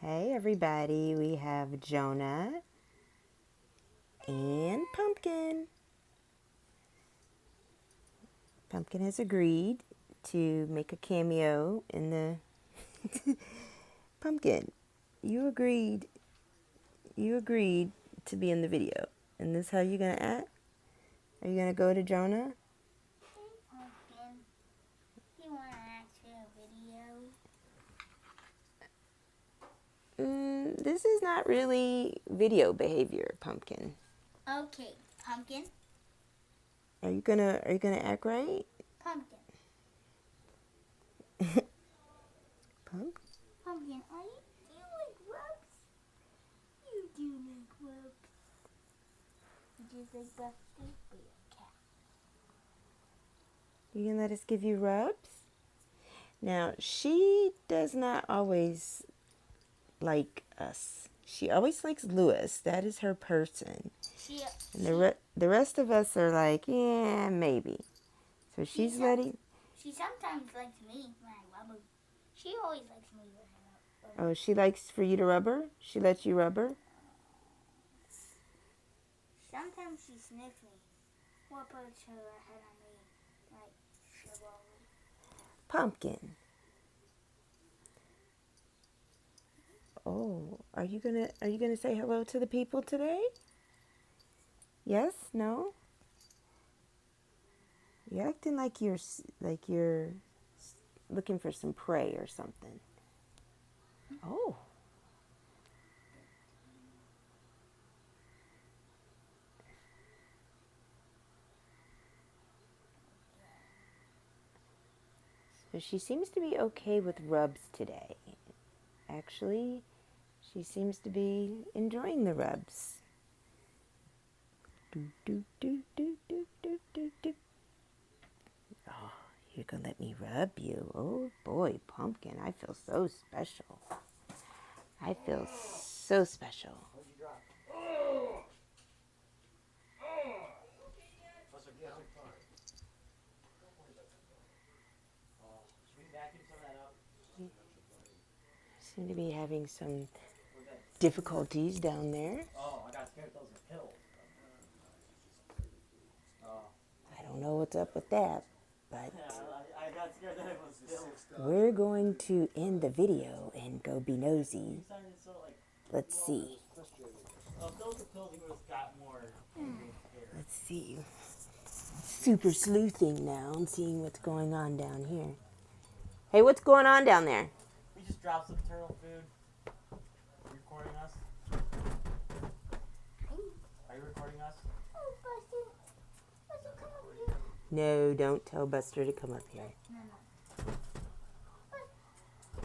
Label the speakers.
Speaker 1: Hey everybody, we have Jonah and Pumpkin. Pumpkin has agreed to make a cameo in the Pumpkin. You agreed to be in the video. And this how you gonna act? Are you gonna go to Jonah?
Speaker 2: Pumpkin, you want to act in a video?
Speaker 1: This is not really video behavior, Pumpkin.
Speaker 2: Okay, Pumpkin.
Speaker 1: Are you gonna act right?
Speaker 2: Pumpkin. Pumpkin, do you like rubs? You do like rubs. You just like Buster, but you're a cat.
Speaker 1: You gonna let us give you rubs? Now, she does not always like us. She always likes Lewis. That is her person. And the rest of us are like, yeah, maybe. So she's letting...
Speaker 2: She sometimes likes me when I rub her. She always likes me when I rub her.
Speaker 1: Oh, she likes for you to rub her? She lets you rub her?
Speaker 2: Sometimes she sniffs me. Or puts her head on me. Like, shiver.
Speaker 1: Pumpkin. Oh, are you gonna say hello to the people today? Yes? No? You're acting like you're looking for some prey or something. Oh. So she seems to be okay with rubs today. Actually, she seems to be enjoying the rubs. Do, do, do, do, do, do, do, do. Oh, you're going to let me rub you. Oh, boy, Pumpkin, I feel so special. I feel so special. Seem to be having some difficulties down there.
Speaker 3: Oh, I got scared those were pills.
Speaker 1: I don't know what's up with that, but
Speaker 3: I got scared that it was pills.
Speaker 1: we're going to end the video and go be nosy. Let's see.
Speaker 3: If those were pills, he would have got more angry and scared.
Speaker 1: Let's see. Super sleuthing now and seeing what's going on down here. Hey, what's going on down there?
Speaker 3: We just dropped some turtle food. Are you recording us? Are you recording us?
Speaker 2: Oh, Buster. Buster, come over here.
Speaker 1: No, don't tell Buster to come up here.
Speaker 2: No.